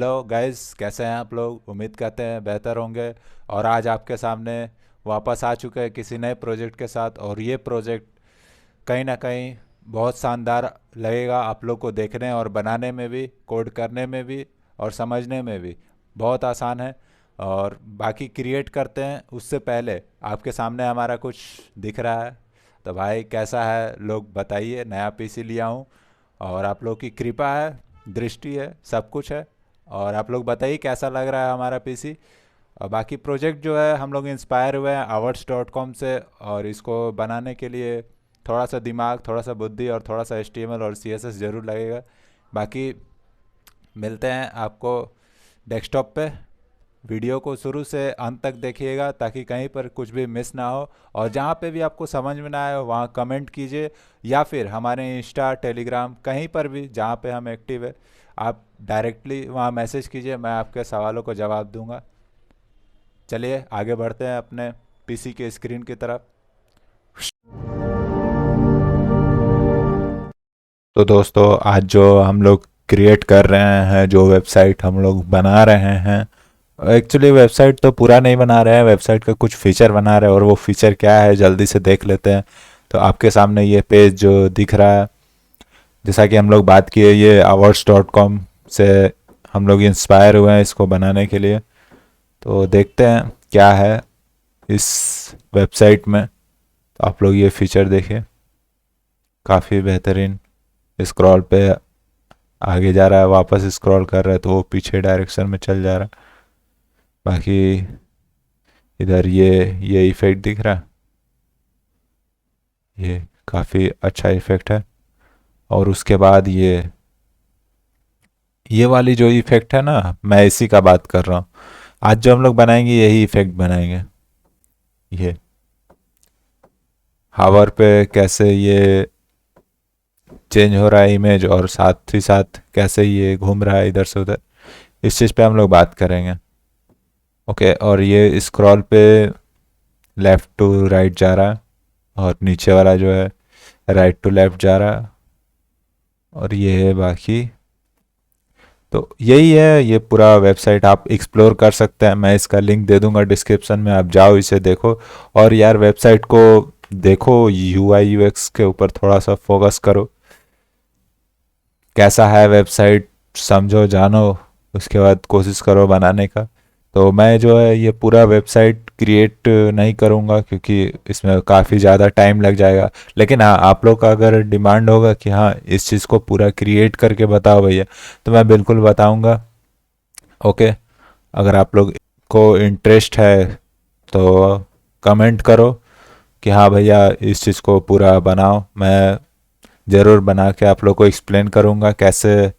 Hello guys, कैसे हैं आप लोग? उम्मीद करते हैं बेहतर होंगे। और आज आपके सामने वापस आ चुके हैं किसी नए प्रोजेक्ट के साथ। और ये प्रोजेक्ट कहीं ना कहीं बहुत शानदार लगेगा आप लोग को देखने और बनाने में भी, कोड करने में भी और समझने में भी बहुत आसान है। और बाकी क्रिएट करते हैं उससे पहले आपके सामने हमारा कुछ दिख रहा है। तो भाई कैसा है, लोग बताइए। नया पीसी लिया हूँ और आप लोग की कृपा है, दृष्टि है, सब कुछ है। और आप लोग बताइए कैसा लग रहा है हमारा पीसी। और बाकी प्रोजेक्ट जो है, हम लोग इंस्पायर हुए हैं आवर्स.com से। और इसको बनाने के लिए थोड़ा सा दिमाग, थोड़ा सा बुद्धि और थोड़ा सा HTML और CSS ज़रूर लगेगा। बाकी मिलते हैं आपको डेस्कटॉप पे। वीडियो को शुरू से अंत तक देखिएगा ताकि कहीं पर कुछ भी मिस ना हो। और जहाँ पे भी आपको समझ में ना आए वहाँ कमेंट कीजिए, या फिर हमारे इंस्टा, टेलीग्राम, कहीं पर भी जहाँ पे हम एक्टिव है, आप डायरेक्टली वहाँ मैसेज कीजिए, मैं आपके सवालों को जवाब दूंगा। चलिए आगे बढ़ते हैं अपने पीसी के स्क्रीन की तरफ। तो दोस्तों, आज जो हम लोग क्रिएट कर रहे हैं, जो वेबसाइट हम लोग बना रहे हैं, एक्चुअली वेबसाइट तो पूरा नहीं बना रहे हैं, वेबसाइट का कुछ फीचर बना रहे हैं। और वो फीचर क्या है जल्दी से देख लेते हैं। तो आपके सामने ये पेज जो दिख रहा है, जैसा कि हम लोग बात किए, ये awards.com से हम लोग इंस्पायर हुए हैं इसको बनाने के लिए। तो देखते हैं क्या है इस वेबसाइट में। तो आप लोग ये फीचर देखिए, काफ़ी बेहतरीन। स्क्रॉल पे आगे जा रहा है, वापस स्क्रॉल कर रहा है तो वो पीछे डायरेक्शन में चल जा रहा है। बाकी इधर ये इफेक्ट दिख रहा है, ये काफ़ी अच्छा इफेक्ट है। और उसके बाद ये वाली जो इफेक्ट है ना, मैं इसी का बात कर रहा हूँ। आज जो हम लोग बनाएंगे यही इफेक्ट बनाएंगे। ये हावर पे कैसे ये चेंज हो रहा है इमेज, और साथ ही साथ कैसे ये घूम रहा है इधर से उधर, इस चीज़ पे हम लोग बात करेंगे। ओके, और ये स्क्रॉल पे लेफ़्ट टू राइट जा रहा है, और नीचे वाला जो है राइट टू लेफ़्ट जा रहा है। और ये है बाकी। तो यही है, ये पूरा वेबसाइट आप एक्सप्लोर कर सकते हैं। मैं इसका लिंक दे दूंगा डिस्क्रिप्शन में, आप जाओ इसे देखो। और यार वेबसाइट को देखो, UI UX के ऊपर थोड़ा सा फोकस करो, कैसा है वेबसाइट, समझो जानो। उसके बाद कोशिश करो बनाने का। तो मैं जो है ये पूरा वेबसाइट क्रिएट नहीं करूँगा क्योंकि इसमें काफ़ी ज़्यादा टाइम लग जाएगा। लेकिन हाँ, आप लोग का अगर डिमांड होगा कि हाँ इस चीज़ को पूरा क्रिएट करके बताओ भैया, तो मैं बिल्कुल बताऊँगा। ओके, अगर आप लोग को इंटरेस्ट है तो कमेंट करो कि हाँ भैया इस चीज़ को पूरा बनाओ। मैं ज़रूर बना के आप लोग को एक्सप्लेन करूँगा कैसे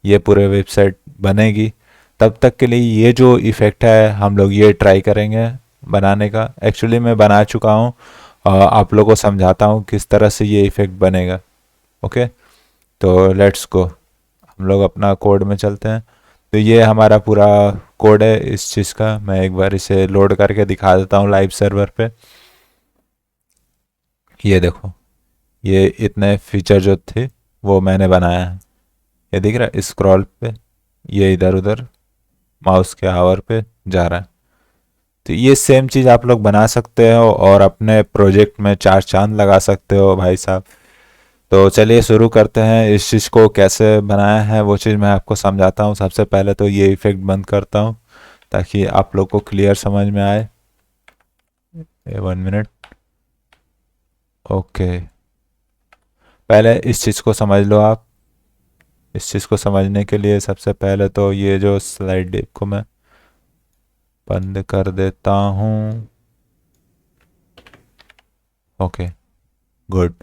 ये पूरे वेबसाइट बनेगी। तब तक के लिए ये जो इफ़ेक्ट है हम लोग ये ट्राई करेंगे बनाने का। एक्चुअली मैं बना चुका हूँ, आप लोग को समझाता हूँ किस तरह से ये इफ़ेक्ट बनेगा। ओके, तो लेट्स गो, हम लोग अपना कोड में चलते हैं। तो ये हमारा पूरा कोड है इस चीज़ का। मैं एक बार इसे लोड करके दिखा देता हूँ लाइव सर्वर पे। ये देखो, ये इतने फीचर जो थे वो मैंने बनाया है। ये दिख रहा है स्क्रॉल पे, ये इधर उधर माउस के आवर पे जा रहा है। तो ये सेम चीज़ आप लोग बना सकते हो और अपने प्रोजेक्ट में चार चांद लगा सकते हो भाई साहब। तो चलिए शुरू करते हैं। इस चीज़ को कैसे बनाया है वो चीज़ मैं आपको समझाता हूँ। सबसे पहले तो ये इफेक्ट बंद करता हूँ ताकि आप लोग को क्लियर समझ में आए। 1 मिनट। ओके, पहले इस चीज़ को समझ लो आप। इस चीज़ को समझने के लिए सबसे पहले तो ये जो स्लाइड डिप को मैं बंद कर देता हूँ। Okay, good.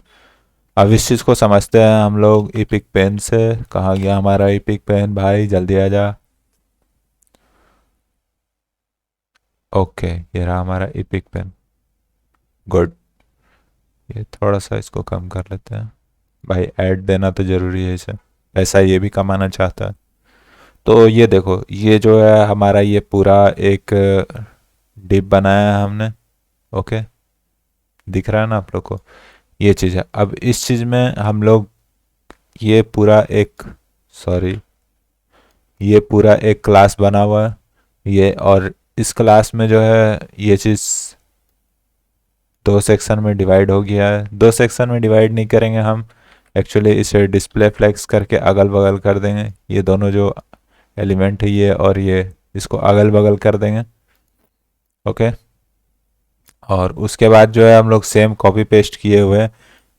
अब इस चीज़ को समझते हैं हम लोग इपिक पेन से। कहाँ गया हमारा इपिक पेन भाई, जल्दी आ जा। ओके, ये रहा हमारा इपिक पेन। गुड। ये थोड़ा सा इसको कम कर लेते हैं भाई, ऐड देना तो ज़रूरी है इसे, पैसा ये भी कमाना चाहता है। तो ये देखो, ये जो है हमारा ये पूरा एक डिप बनाया है हमने। ओके, दिख रहा है ना आप लोग को, ये चीज़ है। अब इस चीज़ में हम लोग ये पूरा एक, सॉरी, ये पूरा एक क्लास बना हुआ है ये, और इस क्लास में जो है ये चीज़ दो सेक्शन में डिवाइड हो गया है। दो सेक्शन में डिवाइड नहीं करेंगे हम, एक्चुअली इसे डिस्प्ले फ्लेक्स करके अगल बगल कर देंगे। ये दोनों जो एलिमेंट है ये और ये, इसको अगल बगल कर देंगे। ओके, और उसके बाद जो है हम लोग सेम कॉपी पेस्ट किए हुए हैं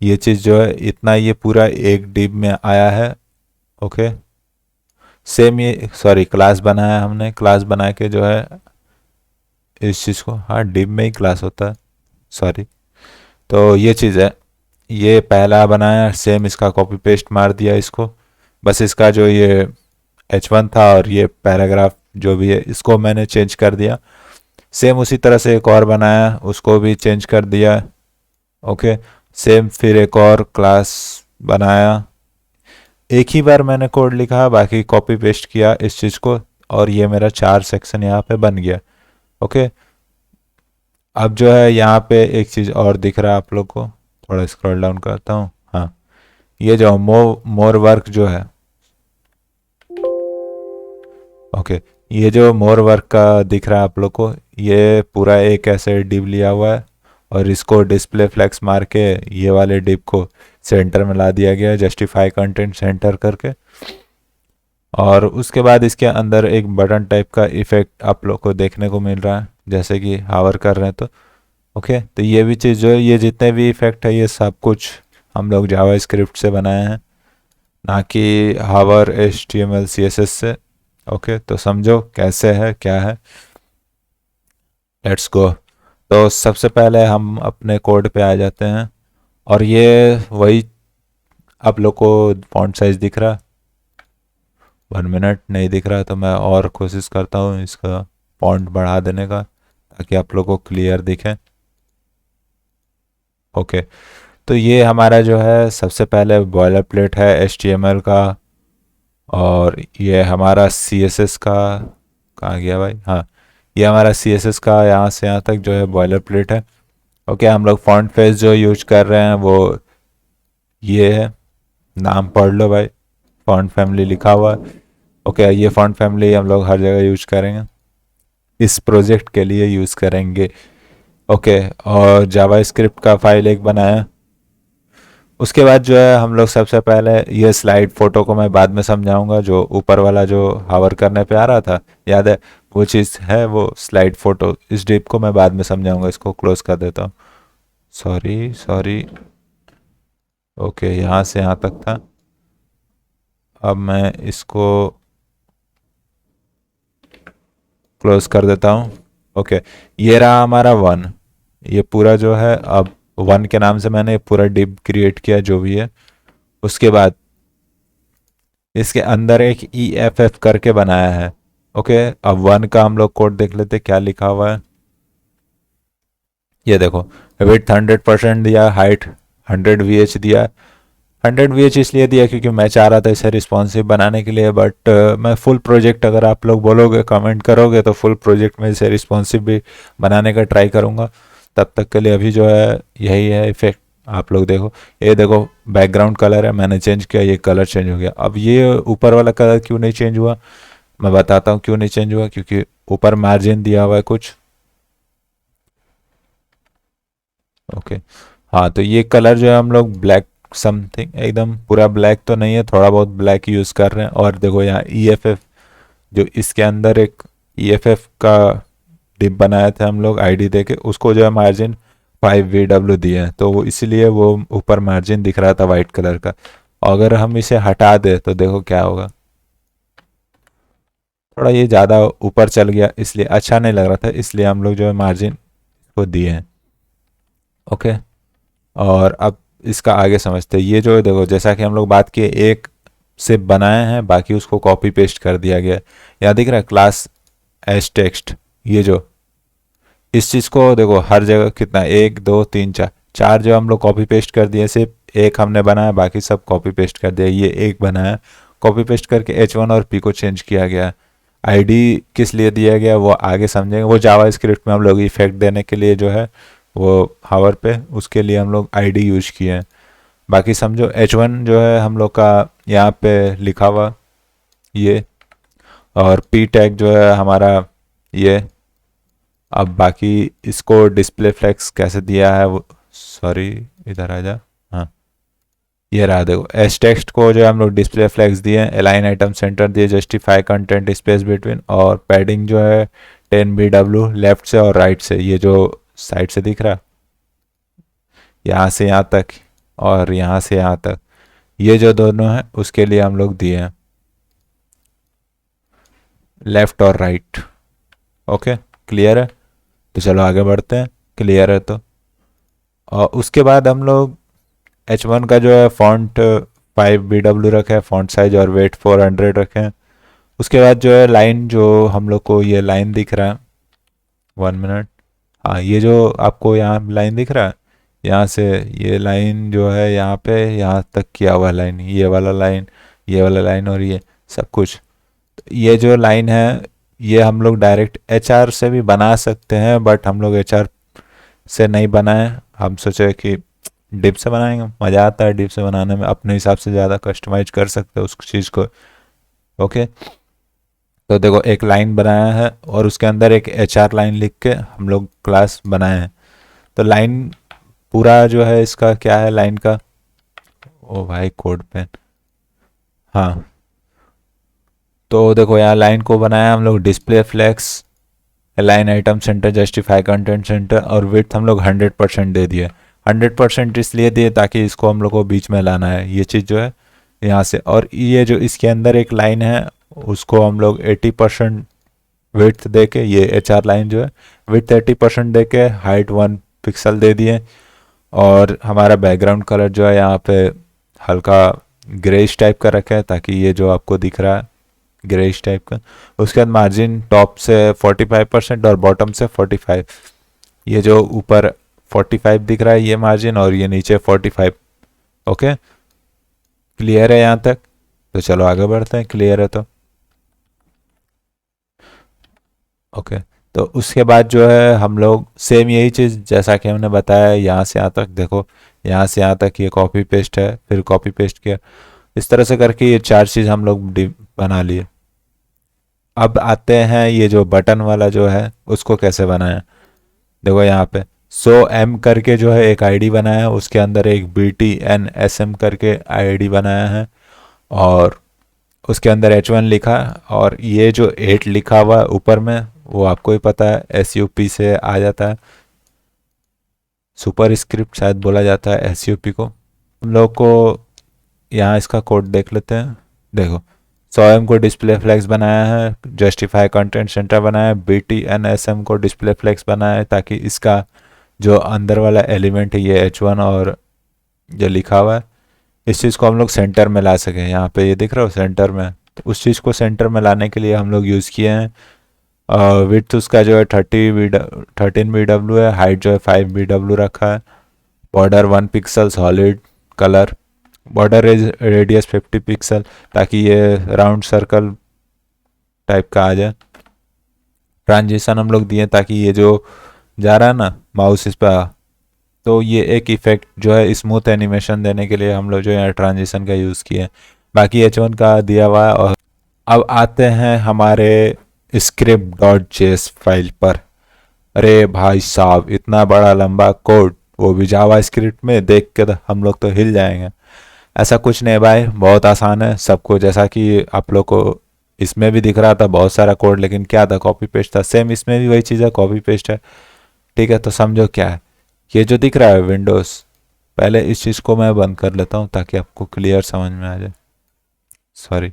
ये चीज़ जो है, इतना ये पूरा एक डिब में आया है। ओके, सेम ये सॉरी क्लास बनाया हमने, क्लास बना के जो है इस चीज़ को, हाँ डिब में ही क्लास होता है, सॉरी। तो ये चीज़ है, ये पहला बनाया सेम, इसका कॉपी पेस्ट मार दिया इसको, बस इसका जो ये H1 था और ये पैराग्राफ जो भी है इसको मैंने चेंज कर दिया। सेम उसी तरह से एक और बनाया, उसको भी चेंज कर दिया। ओके, सेम फिर एक और क्लास बनाया, एक ही बार मैंने कोड लिखा, बाकी कॉपी पेस्ट किया इस चीज़ को, और ये मेरा 4 सेक्शन यहाँ पे बन गया। ओके, अब जो है यहाँ पे एक चीज़ और दिख रहा है आप लोग को, थोड़ा स्क्रॉल डाउन करता हूँ। हाँ, ये जो मोर वर्क जो है, ओके, ये जो मोर वर्क का दिख रहा है आप लोग को, ये पूरा एक ऐसे डिव लिया हुआ है और इसको डिस्प्ले फ्लेक्स मार के ये वाले डिव को सेंटर में ला दिया गया है, जस्टिफाई कंटेंट सेंटर करके। और उसके बाद इसके अंदर एक बटन टाइप का इफेक्ट आप लोग को देखने को मिल रहा है, जैसे कि हावर कर रहे हैं तो। ओके, तो ये भी चीज़ जो है, ये जितने भी इफेक्ट है ये सब कुछ हम लोग जावा स्क्रिप्ट से बनाए हैं, ना कि हावर HTML CSS से। ओके, तो समझो कैसे है क्या है, लेट्स गो। तो सबसे पहले हम अपने कोड पे आ जाते हैं, और ये वही आप लोग को फॉन्ट साइज दिख रहा, 1 मिनट नहीं दिख रहा, तो मैं और कोशिश करता हूँ इसका फॉन्ट बढ़ा देने का ताकि आप लोग को क्लियर दिखे। ओके, तो ये हमारा जो है सबसे पहले बॉयलर प्लेट है HTML का, और ये हमारा CSS का, कहाँ गया भाई, हाँ ये हमारा CSS का यहाँ से यहाँ तक जो है बॉयलर प्लेट है। ओके, हम लोग फॉन्ट फेस जो यूज कर रहे हैं वो ये है, नाम पढ़ लो भाई, फॉन्ट फैमिली लिखा हुआ है। ओके, ये फॉन्ट फैमिली हम लोग हर जगह यूज करेंगे, इस प्रोजेक्ट के लिए यूज करेंगे। ओके, और जावा स्क्रिप्ट का फाइल एक बनाया। उसके बाद जो है हम लोग सबसे पहले ये स्लाइड फोटो को मैं बाद में समझाऊंगा, जो ऊपर वाला जो हावर करने पे आ रहा था याद है, वो चीज़ है वो स्लाइड फोटो, इस डिप को मैं बाद में समझाऊंगा। इसको क्लोज कर देता हूँ, सॉरी सॉरी। ओके, यहाँ से यहाँ तक था, अब मैं इसको क्लोज कर देता हूँ। ओके, ये रहा हमारा 1, ये पूरा जो है, अब 1 के नाम से मैंने पूरा डिप क्रिएट किया जो भी है। उसके बाद इसके अंदर एक EFF करके बनाया है। ओके, अब 1 का हम लोग कोड देख लेते क्या लिखा हुआ है। ये देखो, विड्थ 100% दिया, हाइट 100 VH दिया। 100 VH इसलिए दिया क्योंकि मैं चाह रहा था इसे रिस्पॉन्सिव बनाने के लिए, बट मैं फुल प्रोजेक्ट, अगर आप लोग बोलोगे कमेंट करोगे तो फुल प्रोजेक्ट में इसे रिस्पॉन्सिव भी बनाने का ट्राई करूँगा। तब तक के लिए अभी जो है यही है इफेक्ट, आप लोग देखो, ये देखो बैकग्राउंड कलर है, मैंने चेंज किया, ये कलर चेंज हो गया। अब ये ऊपर वाला कलर क्यों नहीं चेंज हुआ, मैं बताता हूँ क्यों नहीं चेंज हुआ, क्योंकि ऊपर मार्जिन दिया हुआ है कुछ। ओके, हाँ, तो ये कलर जो है हम लोग ब्लैक समथिंग, एकदम पूरा ब्लैक तो नहीं है, थोड़ा बहुत ब्लैक यूज़ कर रहे हैं। और देखो यहाँ EFF, जो इसके अंदर एक EFF का डिप बनाए थे हम लोग आईडी देके, उसको जो है मार्जिन 5VW दिए हैं, तो वो इसीलिए वो ऊपर मार्जिन दिख रहा था वाइट कलर का। अगर हम इसे हटा दे तो देखो क्या होगा, थोड़ा ये ज़्यादा ऊपर चल गया, इसलिए अच्छा नहीं लग रहा था, इसलिए हम लोग जो है मार्जिन को दिए हैं। ओके, और अब इसका आगे समझते हैं। ये जो है देखो, जैसा कि हम लोग बात किए, एक से बनाए हैं, बाकी उसको कॉपी पेस्ट कर दिया गया। यहाँ दिख रहा है क्लास एज टेक्स्ट, ये जो इस चीज़ को देखो हर जगह कितना, 1 2 3 4, 4 जो हम लोग कॉपी पेस्ट कर दिए, सिर्फ एक हमने बनाया, बाकी सब कॉपी पेस्ट कर दिया। ये एक बनाया, कॉपी पेस्ट करके H1 और P को चेंज किया गया। आईडी किस लिए दिया गया वो आगे समझेंगे, वो जावा स्क्रिप्ट में हम लोग इफेक्ट देने के लिए जो है वो हावर पे, उसके लिए हम लोग आईडी यूज किए हैं। बाकी समझो H1 जो है हम लोग का यहाँ पे लिखा हुआ ये, और पी टैग जो है हमारा ये। अब बाकी इसको डिस्प्ले फ्लेक्स कैसे दिया है वो, सॉरी इधर आ जा, हाँ ये रहा देखो। एस टेक्स्ट को जो हम लोग डिस्प्ले फ्लेक्स दिए, अलाइन आइटम सेंटर दिए, जस्टिफाई कंटेंट स्पेस बिटवीन, और पैडिंग जो है 10 BW लेफ्ट से और राइट से, ये जो साइड से दिख रहा यहाँ से यहाँ तक और यहाँ से यहाँ तक, ये जो दोनों हैं उसके लिए हम लोग दिए हैं लेफ्ट और राइट। ओके क्लियर है, तो चलो आगे बढ़ते हैं। क्लियर है तो, और उसके बाद हम लोग H1 का जो है फॉन्ट 5 BW रखे हैं, फॉन्ट साइज और वेट 400 रखे हैं। उसके बाद जो है लाइन, जो हम लोग को ये लाइन दिख रहा है, 1 मिनट, हाँ ये जो आपको यहाँ लाइन दिख रहा है, यहाँ से ये लाइन जो है यहाँ पे यहाँ तक किया हुआ लाइन, ये वाला लाइन, ये वाला लाइन और ये सब कुछ, तो ये जो लाइन है ये हम लोग डायरेक्ट HR से भी बना सकते हैं, बट हम लोग HR से नहीं बनाए, हम सोचे कि डिप से बनाएंगे, मज़ा आता है डिप से बनाने में, अपने हिसाब से ज़्यादा कस्टमाइज कर सकते हैं उस चीज़ को। ओके तो देखो एक लाइन बनाया है और उसके अंदर एक HR लाइन लिख के हम लोग क्लास बनाए हैं। तो लाइन पूरा जो है इसका क्या है लाइन का, ओ भाई कोड पेन, हाँ तो देखो यहाँ लाइन को बनाया हम लोग display flex, align item centre, justify content centre, और विड्थ हम लोग 100% दे दिए। 100% इसलिए दिए ताकि इसको हम लोग को बीच में लाना है, ये चीज़ जो है यहाँ से, और ये जो इसके अंदर एक लाइन है उसको हम लोग 80% विड्थ दे के, ये HR लाइन जो है विड्थ 80% दे के हाइट 1 पिक्सल दे दिए। और हमारा बैकग्राउंड कलर जो है यहाँ पे हल्का ग्रेइश टाइप का रखा है ताकि ये जो आपको दिख रहा है ग्रेइश टाइप का। उसके बाद मार्जिन टॉप से 45% और बॉटम से 45, ये जो ऊपर 45 दिख रहा है ये मार्जिन और ये नीचे 45। ओके क्लियर है यहाँ तक, तो चलो आगे बढ़ते हैं। क्लियर है तो ओके तो उसके बाद जो है हम लोग सेम यही चीज़ जैसा कि हमने बताया, यहाँ से यहाँ तक देखो, यहाँ से यहाँ तक ये कॉपी पेस्ट है, फिर कॉपी पेस्ट किया, इस तरह से करके ये 4 चीज़ हम लोग बना लिए। अब आते हैं ये जो बटन वाला जो है उसको कैसे बनाएं। देखो यहाँ पे M करके जो है एक आईडी बनाया है, उसके अंदर एक BTNSM करके आईडी बनाया है और उसके अंदर H1 लिखा है, और ये जो 8 लिखा हुआ है ऊपर में वो आपको ही पता है SUP से आ जाता है, सुपर स्क्रिप्ट शायद बोला जाता है SUP को। हम लोग को यहाँ इसका कोड देख लेते हैं। देखो 100M को डिस्प्ले फ्लेक्स बनाया है, जस्टिफाई कंटेंट सेंटर बनाया है, BTNSM को डिस्प्ले फ्लेक्स बनाया है ताकि इसका जो अंदर वाला एलिमेंट है ये H1 और जो लिखा हुआ है इस चीज़ को हम लोग सेंटर में ला सकें। यहाँ पे ये दिख रहा हो सेंटर में, तो उस चीज़ को सेंटर में लाने के लिए हम लोग यूज़ किए हैं। विड्थ उसका जो है 13 BW है, हाइट जो है 5 BW रखा है, border 1 pixel solid colour, border radius 50 pixel ताकि ये राउंड सर्कल टाइप का आ जाए। ट्रांजिशन हम लोग दिए ताकि ये जो जा रहा है ना माउस इस पर, तो ये एक इफेक्ट जो है स्मूथ एनिमेशन देने के लिए हम लोग जो यहाँ ट्रांजिशन का यूज़ किए। बाकी H1 का दिया हुआ है। और अब आते हैं हमारे script.js फाइल पर। अरे भाई साहब इतना बड़ा लंबा कोड, वो भी जावा स्क्रिप्ट में, देख के तो हम लोग तो हिल जाएंगे। ऐसा कुछ नहीं भाई, बहुत आसान है सबको, जैसा कि आप लोग को इसमें भी दिख रहा था बहुत सारा कोड, लेकिन क्या था कॉपी पेस्ट था, सेम इसमें भी वही चीज़ है कॉपी पेस्ट है। ठीक है तो समझो क्या है, ये जो दिख रहा है विंडोज़, पहले इस चीज़ को मैं बंद कर लेता हूँ ताकि आपको क्लियर समझ में आ जाए। सॉरी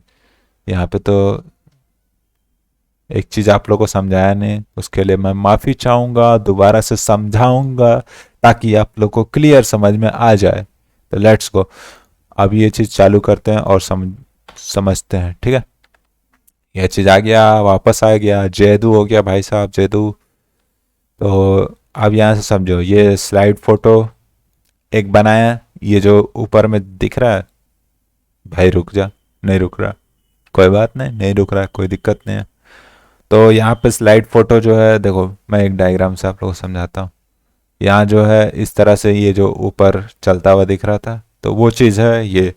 यहाँ पे तो एक चीज़ आप लोग को समझाया नहीं, उसके लिए मैं माफ़ी चाहूँगा, दोबारा से समझाऊँगा ताकि आप लोग को क्लियर समझ में आ जाए। तो लेट्स गो, अब ये चीज़ चालू करते हैं और समझते हैं। ठीक है ये चीज़ आ गया, वापस आ गया, जैदू हो गया भाई साहब जैदू। तो अब यहाँ से समझो, ये स्लाइड फोटो एक बनाया, ये जो ऊपर में दिख रहा है, भाई रुक जा, नहीं रुक रहा, कोई बात नहीं, नहीं रुक रहा, कोई दिक्कत नहीं है। तो यहाँ पे स्लाइड फोटो जो है, देखो मैं एक डायग्राम से आप लोगों को समझाता हूँ। यहाँ जो है इस तरह से ये जो ऊपर चलता हुआ दिख रहा था, तो वो चीज़ है ये।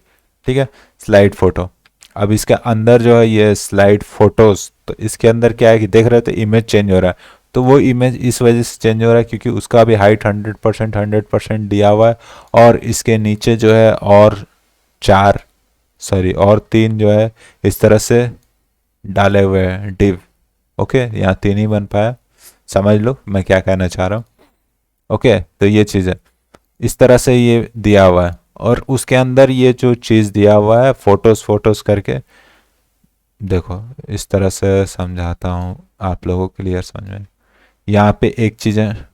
ठीक है स्लाइड फोटो। अब इसके अंदर जो है ये स्लाइड फोटोज, तो इसके अंदर क्या है कि देख रहे थे इमेज चेंज हो रहा है, तो वो इमेज इस वजह से चेंज हो रहा है क्योंकि उसका भी हाइट 100% दिया हुआ है, और इसके नीचे जो है और चार, सॉरी और तीन जो है इस तरह से डाले हुए हैं डिव। ओके, यहाँ तीन ही बन पाया, समझ लो मैं क्या कहना चाह रहा हूँ। ओके, तो ये चीज़ है, इस तरह से ये दिया हुआ है, और उसके अंदर ये जो चीज़ दिया हुआ है फोटोज फोटोज करके, देखो इस तरह से समझाता हूँ आप लोगों को क्लियर समझ में। यहाँ पे एक चीज़ है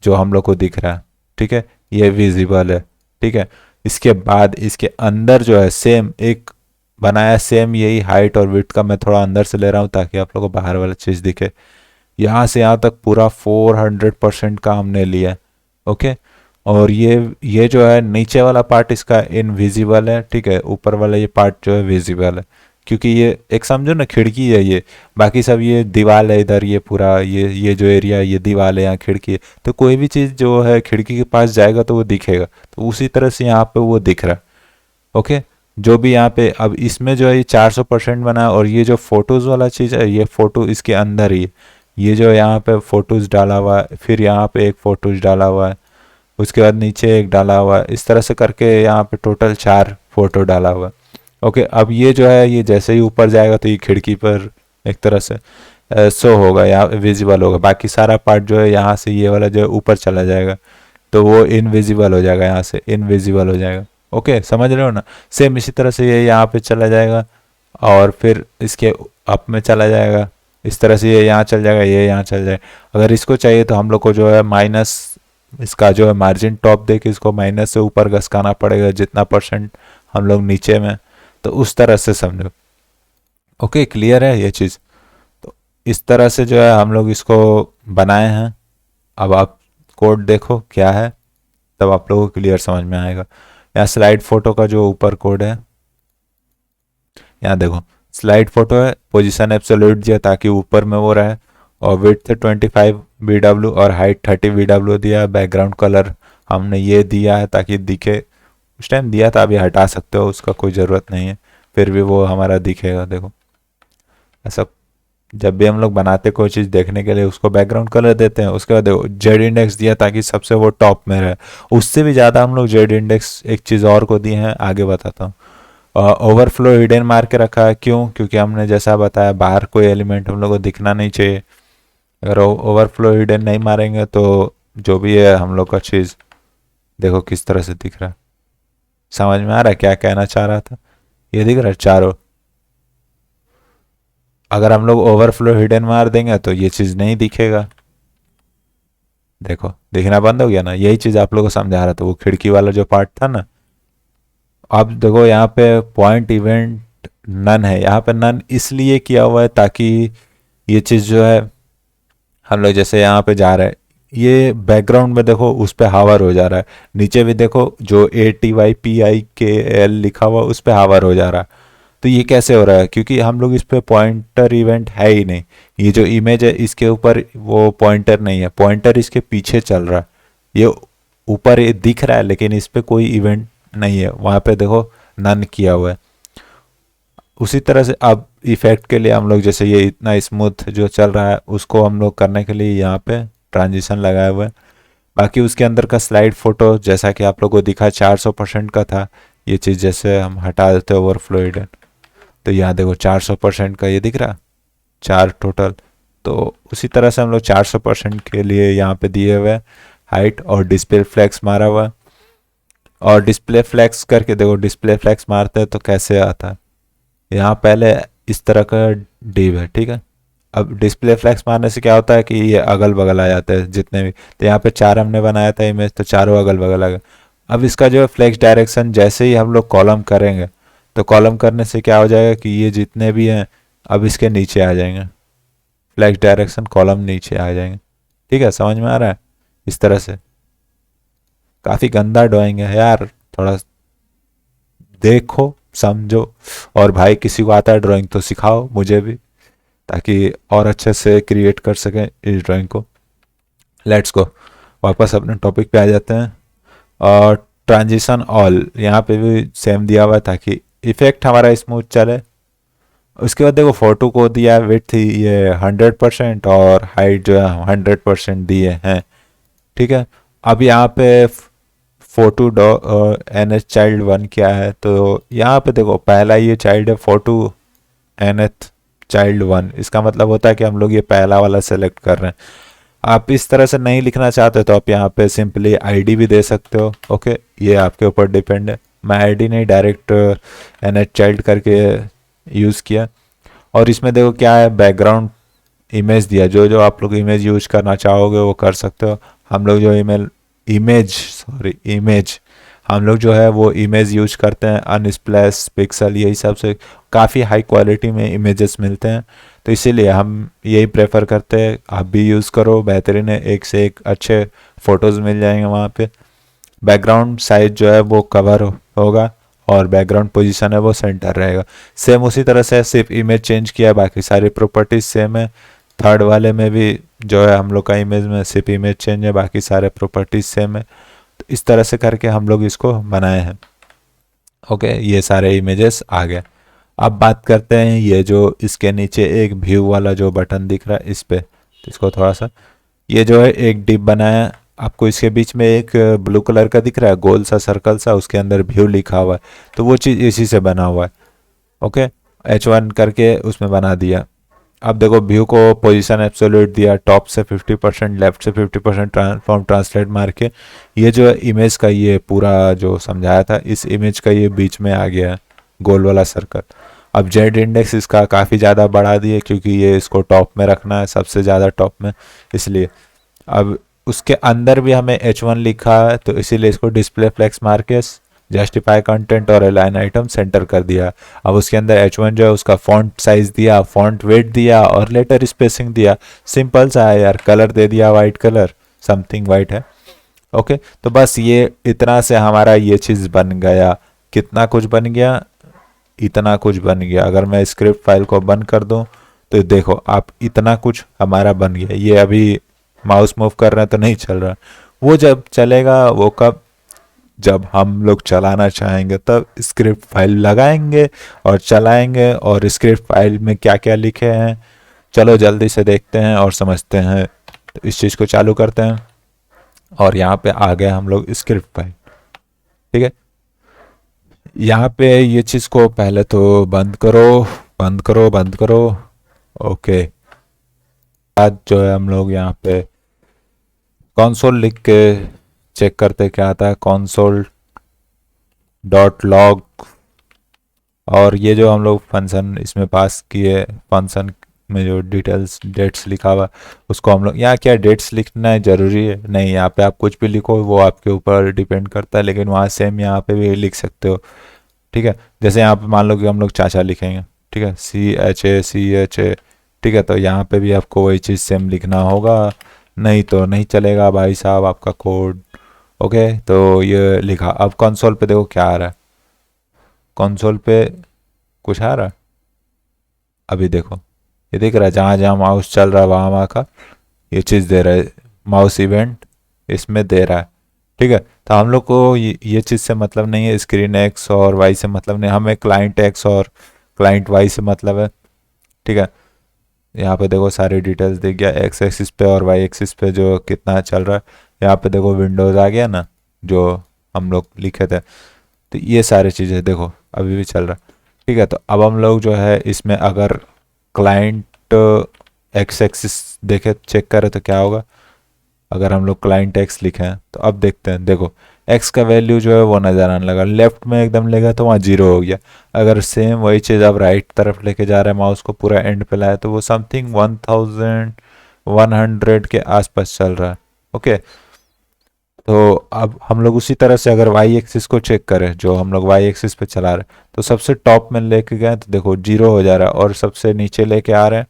जो हम लोग को दिख रहा है, ठीक है, ये विजिबल है, ठीक है। इसके बाद इसके अंदर जो है सेम एक बनाया, सेम यही हाइट और विड्थ का मैं थोड़ा अंदर से ले रहा हूँ ताकि आप लोगों को बाहर वाला चीज़ दिखे। यहाँ से यहाँ तक पूरा 400% का हमने लिया है। ओके, और ये जो है नीचे वाला पार्ट इसका इनविजिबल है, ठीक है, ऊपर वाला ये पार्ट जो है विजिबल है, क्योंकि ये एक समझो ना खिड़की है ये, बाकी सब ये दीवार है इधर, ये पूरा ये जो एरिया है ये दीवार है, यहाँ खिड़की है, तो कोई भी चीज़ जो है खिड़की के पास जाएगा तो वो दिखेगा, तो उसी तरह से यहाँ पे वो दिख रहा है। ओके, जो भी यहाँ पे अब इसमें जो है ये 400% बना है, और ये जो फोटोज़ वाला चीज़ है ये फ़ोटो इसके अंदर ही है। ये जो यहाँ पे फोटोज़ डाला हुआ है, फिर यहाँ पे एक फ़ोटोज़ डाला हुआ है, उसके बाद नीचे एक डाला हुआ है, इस तरह से करके यहाँ पे टोटल 4 फोटो डाला हुआ है। ओके, अब ये जो है ये जैसे ही ऊपर जाएगा तो ये खिड़की पर एक तरह से शो होगा या विजिबल होगा, बाकी सारा पार्ट जो है यहाँ से ये वाला जो है ऊपर चला जाएगा, तो वो इनविजिबल हो जाएगा, यहाँ से इनविजिबल हो जाएगा। ओके, समझ रहे हो ना। सेम इसी तरह से ये यहाँ पे चला जाएगा, और फिर इसके अप में चला जाएगा, इस तरह से ये यहाँ चल जाएगा, ये यहाँ चल जाएगा। अगर इसको चाहिए तो हम लोग को जो है माइनस, इसका जो है मार्जिन टॉप दे के इसको माइनस से ऊपर घसकाना पड़ेगा जितना परसेंट हम लोग नीचे में, तो उस तरह से समझो। ओके, क्लियर है ये चीज़। तो इस तरह से जो है हम लोग इसको बनाए हैं। अब आप कोड देखो क्या है, तब आप लोगों को क्लियर समझ में आएगा। यहाँ स्लाइड फोटो का जो ऊपर कोड है, यहाँ देखो स्लाइड फोटो है, पोजीशन एब्सोल्यूट दिया ताकि ऊपर में वो रहे, और विड्थ 25 BW और हाइट 30 BW दिया। बैकग्राउंड कलर हमने ये दिया है ताकि दिखे, उस टाइम दिया था, अभी हटा सकते हो, उसका कोई ज़रूरत नहीं है, फिर भी वो हमारा दिखेगा। देखो ऐसा जब भी हम लोग बनाते कोई चीज़ देखने के लिए उसको बैकग्राउंड कलर देते हैं। उसके बाद देखो जेड इंडेक्स दिया ताकि सबसे वो टॉप में रहे, उससे भी ज़्यादा हम लोग जेड इंडेक्स एक चीज़ और को दिए हैं, आगे बताता हूँ। ओवरफ्लो हिडन मार के रखा है, क्यों? क्योंकि हमने जैसा बताया बाहर कोई एलिमेंट हम लोग को दिखना नहीं चाहिए। अगर ओवरफ्लो हिडन नहीं मारेंगे तो जो भी है हम लोग का चीज़ देखो किस तरह से दिख रहा है। समझ में आ रहा है क्या कहना चाह रहा था? ये दिख रहा है चारों। अगर हम लोग ओवरफ्लो हिडन मार देंगे तो ये चीज़ नहीं दिखेगा, देखो दिखना बंद हो गया ना। यही चीज़ आप लोगों को समझा रहा था, वो खिड़की वाला जो पार्ट था ना। अब देखो यहाँ पे पॉइंट इवेंट नन है, यहाँ पे नन इसलिए किया हुआ है ताकि ये चीज़ जो है हम लोग जैसे यहाँ पे जा रहे हैं, ये बैकग्राउंड में देखो उस पर हावर हो जा रहा है, नीचे भी देखो जो ATYPIKL लिखा हुआ उस पर हावर हो जा रहा है। तो ये कैसे हो रहा है? क्योंकि हम लोग इस पे पॉइंटर इवेंट है ही नहीं। ये जो इमेज है इसके ऊपर वो पॉइंटर नहीं है, पॉइंटर इसके पीछे चल रहा है। ये ऊपर ये दिख रहा है लेकिन इस पे कोई इवेंट नहीं है, वहाँ पे देखो नन किया हुआ है। उसी तरह से अब इफेक्ट के लिए हम लोग जैसे ये इतना स्मूथ जो चल रहा है उसको हम लोग करने के लिए यहाँ पे ट्रांजिशन लगाए हुए हैं। बाकी उसके अंदर का स्लाइड फोटो जैसा कि आप लोगों को दिखा 400% का था, ये चीज़ जैसे हम हटा देते ओवरफ्लो हिडन, तो यहाँ देखो 400% का ये दिख रहा, 4 टोटल। तो उसी तरह से हम लोग 400% के लिए यहाँ पे दिए हुए हाइट और डिस्प्ले फ्लैक्स मारा हुआ। और डिस्प्ले फ्लैक्स करके देखो, डिस्प्ले फ्लैक्स मारते हैं तो कैसे आता है, यहाँ पहले इस तरह का डिव है, ठीक है। अब डिस्प्ले फ्लैक्स मारने से क्या होता है कि ये अगल बगल आ जाते हैं जितने भी, तो यहाँ पे 4 हमने बनाया था इमेज, तो चारों अगल बगल आ गए। अब इसका जो है फ्लैक्स डायरेक्शन जैसे ही हम लोग कॉलम करेंगे, तो कॉलम करने से क्या हो जाएगा कि ये जितने भी हैं अब इसके नीचे आ जाएंगे, फ्लैक्स डायरेक्शन कॉलम नीचे आ जाएंगे। ठीक है, समझ में आ रहा है? इस तरह से काफ़ी गंदा ड्राइंग है यार, थोड़ा देखो समझो, और भाई किसी को आता है ड्राइंग तो सिखाओ मुझे भी, ताकि और अच्छे से क्रिएट कर सकें इस ड्राइंग को। लेट्स गो, वापस अपने टॉपिक पे आ जाते हैं। और ट्रांजिशन ऑल यहाँ पे भी सेम दिया हुआ है ताकि इफेक्ट हमारा स्मूथ चले। उसके बाद देखो फोटो को दिया विड्थ ये 100% और हाइट जो है 100% दिए हैं, ठीक है। अब यहाँ पे फोटो डॉ एन एच चाइल्ड 1 क्या है, तो यहाँ पे देखो पहला ये चाइल्ड है फोटो एन एच चाइल्ड 1, इसका मतलब होता है कि हम लोग ये पहला वाला सेलेक्ट कर रहे हैं। आप इस तरह से नहीं लिखना चाहते तो आप यहाँ पे सिंपली आईडी भी दे सकते हो, ओके, ये आपके ऊपर डिपेंड है। मैं आईडी नहीं डायरेक्ट एन एच चाइल्ड करके यूज़ किया। और इसमें देखो क्या है, बैकग्राउंड इमेज दिया, जो जो आप लोग इमेज यूज करना चाहोगे वो कर सकते हो। हम लोग जो इमेज हम लोग जो है वो इमेज यूज करते हैं अनस्प्लैश पिक्सल, यही सब से काफ़ी हाई क्वालिटी में इमेजेस मिलते हैं, तो इसीलिए हम यही प्रेफर करते हैं। आप भी यूज़ करो, बेहतरीन है, एक से एक अच्छे फ़ोटोज़ मिल जाएंगे वहाँ पे। बैकग्राउंड साइज जो है वो कवर होगा और बैकग्राउंड पोजीशन है वो सेंटर रहेगा। सेम उसी तरह से सिर्फ इमेज चेंज किया है, बाकी सारी प्रॉपर्टीज सेम है। थर्ड वाले में भी जो है हम लोग का इमेज में सिर्फ इमेज चेंज है, बाकी सारे प्रॉपर्टीज सेम है। तो इस तरह से करके हम लोग इसको बनाए हैं, ओके। ये सारे इमेजेस आ गए। अब बात करते हैं ये जो इसके नीचे एक व्यू वाला जो बटन दिख रहा है इस पे, तो इसको थोड़ा सा, ये जो है एक डिप बनाया आपको, इसके बीच में एक ब्लू कलर का दिख रहा है गोल सा सर्कल सा, उसके अंदर व्यू लिखा हुआ है, तो वो चीज़ इसी से बना हुआ है, ओके। H1 करके उसमें बना दिया। अब देखो व्यू को पोजीशन एब्सोल्यूट दिया, टॉप से 50%, लेफ्ट से 50% ट्रांसफॉर्म ट्रांसलेट मार के ये जो इमेज का ये पूरा जो समझाया था, इस इमेज का ये बीच में आ गया है गोल वाला सर्कल। अब जेड इंडेक्स इसका काफ़ी ज़्यादा बढ़ा दिए क्योंकि ये इसको टॉप में रखना है, सबसे ज़्यादा टॉप में, इसलिए। अब उसके अंदर भी हमें H1 लिखा है, तो इसीलिए इसको डिस्प्ले फ्लेक्स मार के जस्टिफाई कंटेंट और अलाइन आइटम सेंटर कर दिया। अब उसके अंदर H1 जो है उसका फॉन्ट साइज दिया, फॉन्ट वेट दिया और लेटर स्पेसिंग दिया। सिंपल सा है यार, कलर दे दिया वाइट कलर, समथिंग वाइट है, ओके। तो बस ये इतना से हमारा ये चीज़ बन गया। कितना कुछ बन गया, इतना कुछ बन गया। अगर मैं स्क्रिप्ट फाइल को बंद कर दूं तो देखो आप, इतना कुछ हमारा बन गया। ये अभी माउस मूव कर रहे हैं तो नहीं चल रहा, वो जब चलेगा वो कब, जब हम लोग चलाना चाहेंगे तब स्क्रिप्ट फाइल लगाएंगे और चलाएंगे। और स्क्रिप्ट फाइल में क्या क्या लिखे हैं चलो जल्दी से देखते हैं और समझते हैं। तो इस चीज़ को चालू करते हैं और यहाँ पे आ गए हम लोग स्क्रिप्ट फाइल, ठीक है। यहाँ पे ये चीज़ को पहले तो बंद करो, बंद करो, बंद करो, ओके। आज जो है हम लोग यहाँ पे कंसोल लिख के चेक करते क्या आता है, कंसोल डॉट लॉग। और ये जो हम लोग फंक्शन इसमें पास किए, फंक्शन में जो डिटेल्स डेट्स लिखा हुआ उसको हम लोग, यहाँ क्या डेट्स लिखना है ज़रूरी है नहीं, यहाँ पे आप कुछ भी लिखो वो आपके ऊपर डिपेंड करता है, लेकिन वहाँ सेम यहाँ पे भी लिख सकते हो, ठीक है। जैसे यहाँ पे मान लो कि हम लोग चाचा लिखेंगे, ठीक है, CHA, ठीक है, तो यहाँ पे भी आपको वही चीज़ सेम लिखना होगा, नहीं तो नहीं चलेगा भाई साहब आपका कोड, ओके। तो ये लिखा। अब कंसोल पे देखो क्या आ रहा है, कंसोल पे कुछ आ रहा है, अभी देखो ये दिख रहा है, जहाँ जहाँ माउस चल रहा है वहाँ वहाँ का ये चीज़ दे रहा है, माउस इवेंट इसमें दे रहा है, ठीक है। तो हम लोग को ये चीज़ से मतलब नहीं है, स्क्रीन एक्स और वाई से मतलब नहीं, हमें क्लाइंट एक्स और क्लाइंट वाई से मतलब है, ठीक है। यहाँ पे देखो सारी डिटेल्स दिख गया, एक्स एक्सिस पे और वाई एक्सिस पे जो कितना चल रहा है। यहाँ पे देखो विंडोज़ आ गया ना, जो हम लोग लिखे थे, तो ये सारी चीज़ें देखो अभी भी चल रहा है, ठीक है। तो अब हम लोग जो है इसमें अगर क्लाइंट एक्स एक्सिस देखे चेक करें तो क्या होगा, अगर हम लोग क्लाइंट एक्स लिखे हैं तो अब देखते हैं, देखो एक्स का वैल्यू जो है वो नज़र आने लगा, लेफ्ट में एकदम लेगा तो वहाँ 0 हो गया। अगर सेम वही चीज़ अब राइट तरफ लेके जा रहे हैं, माउस को पूरा एंड पे लाया तो वो समथिंग 1100 के आसपास चल रहा है, ओके। तो अब हम लोग उसी तरह से अगर वाई एक्सिस को चेक करें, जो हम लोग वाई एक्सिस पे चला रहे हैं, तो सबसे टॉप में लेके गए तो देखो 0 हो जा रहा है, और सबसे नीचे लेके आ रहे हैं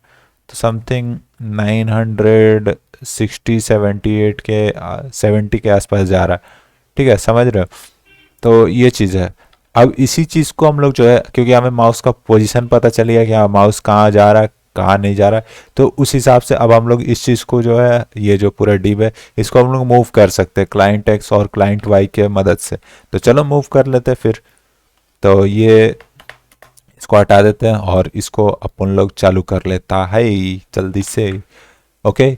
तो समथिंग 960 78 के 70 के आसपास जा रहा है, ठीक है, समझ रहे हो। तो ये चीज़ है। अब इसी चीज़ को हम लोग जो है, क्योंकि हमें माउस का पोजीशन पता चल गया कि हाँ माउस कहाँ जा रहा है कहाँ नहीं जा रहा है, तो उस हिसाब से अब हम लोग इस चीज़ को जो है, ये जो पूरा डिव है इसको हम लोग मूव कर सकते हैं क्लाइंट एक्स और क्लाइंट वाई के मदद से। तो चलो मूव कर लेते हैं फिर। तो ये इसको हटा देते हैं और इसको अपन लोग चालू कर लेता है जल्दी से। ओके,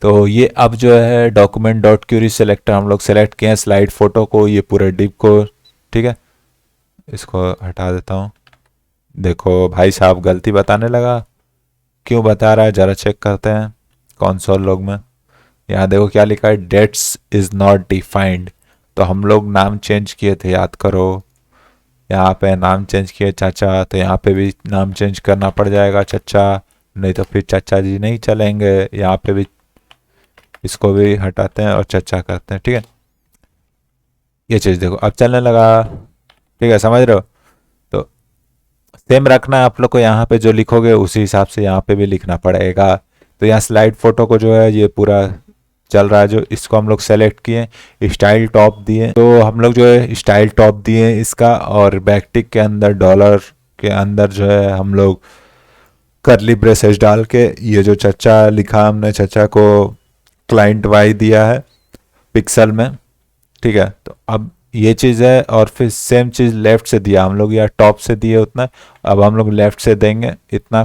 तो ये अब जो है डॉक्यूमेंट डॉट क्यूरी सेलेक्टर हम लोग सेलेक्ट किए हैं स्लाइड फोटो को, ये पूरे डिप को। ठीक है, इसको हटा देता हूँ। देखो भाई साहब गलती बताने लगा, क्यों बता रहा है जरा चेक करते हैं कॉन्सोल लॉग में। यहाँ देखो क्या लिखा है, डेट्स इज नॉट डिफाइंड। तो हम लोग नाम चेंज किए थे, याद करो। यहाँ पे नाम चेंज किए चाचा, तो यहाँ पे भी नाम चेंज करना पड़ जाएगा चाचा, नहीं तो फिर चाचा जी नहीं चलेंगे। यहाँ पे भी इसको भी हटाते हैं और चाचा करते हैं। ठीक है, ये चीज़ देखो अब चलने लगा। ठीक है, समझ रहे हो। तो सेम रखना है आप लोग को, यहाँ पे जो लिखोगे उसी हिसाब से यहाँ पे भी लिखना पड़ेगा। तो यहाँ स्लाइड फोटो को जो है ये पूरा चल रहा है, जो इसको हम लोग सेलेक्ट किए, स्टाइल टॉप दिए। तो हम लोग जो है स्टाइल टॉप दिए इसका, और बैकटिक के अंदर डॉलर के अंदर जो है हम लोग करली ब्रेसेस डाल के ये जो चचा लिखा हमने, चचा को क्लाइंट वाई दिया है पिक्सल में। ठीक है, तो अब ये चीज़ है, और फिर सेम चीज़ लेफ्ट से दिया हम लोग, या टॉप से दिए उतना, अब हम लोग लेफ्ट से देंगे इतना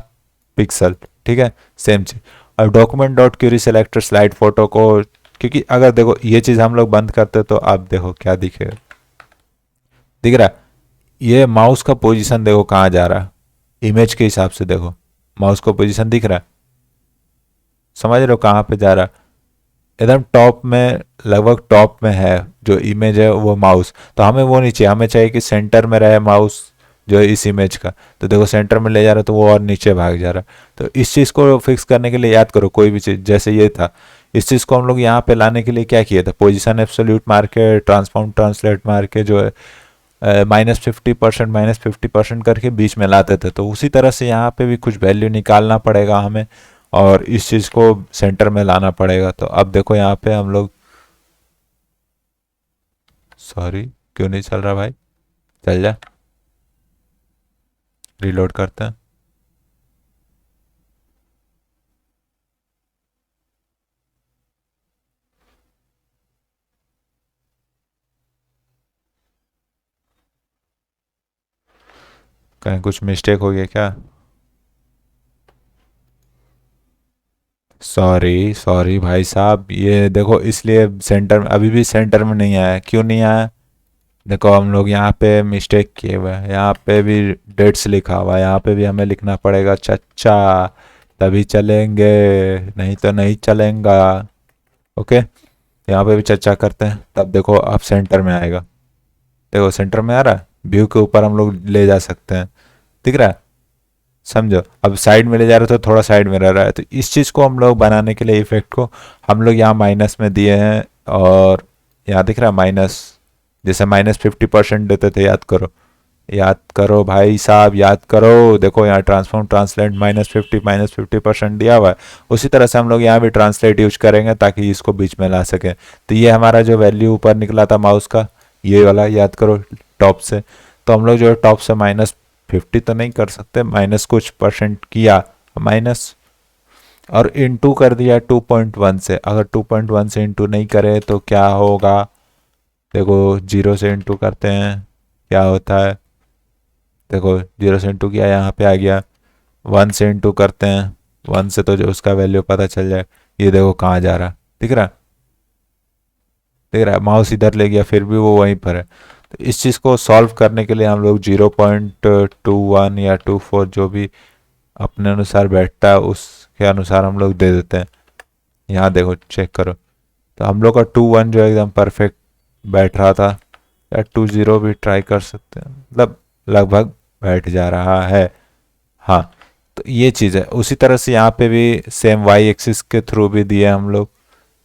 पिक्सल। ठीक है, सेम चीज़। अब document dot query selector slide photo को, क्योंकि अगर देखो ये चीज़ हम लोग बंद करते तो आप देखो क्या दिखेगा, दिख रहा है ये माउस का पोजीशन देखो कहाँ जा रहा है, इमेज के हिसाब से देखो माउस का पोजीशन दिख रहा है, समझ रहे हो कहाँ पे जा रहा है, एकदम टॉप में, लगभग टॉप में है जो इमेज है वो माउस। तो हमें वो नहीं चाहिए, हमें चाहिए कि सेंटर में रहे माउस जो है इस इमेज का। तो देखो सेंटर में ले जा रहा है तो वो और नीचे भाग जा रहा है। तो इस चीज़ को फिक्स करने के लिए याद करो, कोई भी चीज़ जैसे ये था, इस चीज़ को हम लोग यहाँ पे लाने के लिए क्या किया था, पोजिशन एब्सोल्यूट मार के, ट्रांसफॉर्म ट्रांसलेट मार के जो है -50% -50% करके बीच में लाते थे। तो उसी तरह से यहाँ पे भी कुछ वैल्यू निकालना पड़ेगा हमें, और इस चीज़ को सेंटर में लाना पड़ेगा। तो अब देखो यहाँ पे हम लोग, सॉरी क्यों नहीं चल रहा भाई, चल जा, रीलोड करते हैं। कहीं कुछ मिस्टेक हो गया क्या? सॉरी सॉरी भाई साहब, ये देखो इसलिए सेंटर में अभी भी सेंटर में नहीं आया, क्यों नहीं आया? देखो हम लोग यहाँ पे मिस्टेक किए हुए हैं, यहाँ पे भी डेट्स लिखा हुआ है, यहाँ पे भी हमें लिखना पड़ेगा चच्चा, तभी चलेंगे, नहीं तो नहीं चलेगा। ओके, यहाँ पे भी चर्चा करते हैं, तब देखो अब सेंटर में आएगा। देखो सेंटर में आ रहा है, व्यू के ऊपर हम लोग ले जा सकते हैं, दिख रहा है, समझो। अब साइड में ले जा रहे हो तो थोड़ा साइड में रह रहा है। तो इस चीज़ को हम लोग बनाने के लिए इफेक्ट को हम लोग यहाँ माइनस में दिए हैं, और यहाँ दिख रहा है माइनस, जैसे -50% देते थे, याद करो, याद करो भाई साहब, याद करो। देखो यहाँ ट्रांसफॉर्म ट्रांसलेट -50% दिया हुआ है, उसी तरह से हम लोग यहाँ भी ट्रांसलेट यूज करेंगे ताकि इसको बीच में ला सकें। तो ये हमारा जो वैल्यू ऊपर निकला था माउस का, ये वाला याद करो टॉप से। तो हम लोग जो है टॉप से -50 तो नहीं कर सकते, माइनस कुछ परसेंट किया, माइनस, और इंटू कर दिया 2.1 से। अगर 2.1 से इंटू नहीं करे तो क्या होगा, देखो 0 से इंटू करते हैं क्या होता है, देखो 0 से इंटू किया यहाँ पे आ गया, 1 से इंटू करते हैं, 1 से तो जो उसका वैल्यू पता चल जाए। ये देखो कहाँ जा रहा, दिख रहा, दिख रहा है, माउस इधर ले गया फिर भी वो वहीं पर है। तो इस चीज़ को सॉल्व करने के लिए हम लोग 0.21 या 24 जो भी अपने अनुसार बैठता है उसके अनुसार हम लोग दे देते हैं। यहाँ देखो चेक करो, तो हम लोग का 2.1 जो एकदम परफेक्ट बैठ रहा था, या 2.0 भी ट्राई कर सकते हैं, मतलब लगभग बैठ जा रहा है। हाँ, तो ये चीज़ है। उसी तरह से यहाँ पे भी सेम वाई एक्सिस के थ्रू भी दिए हम लोग,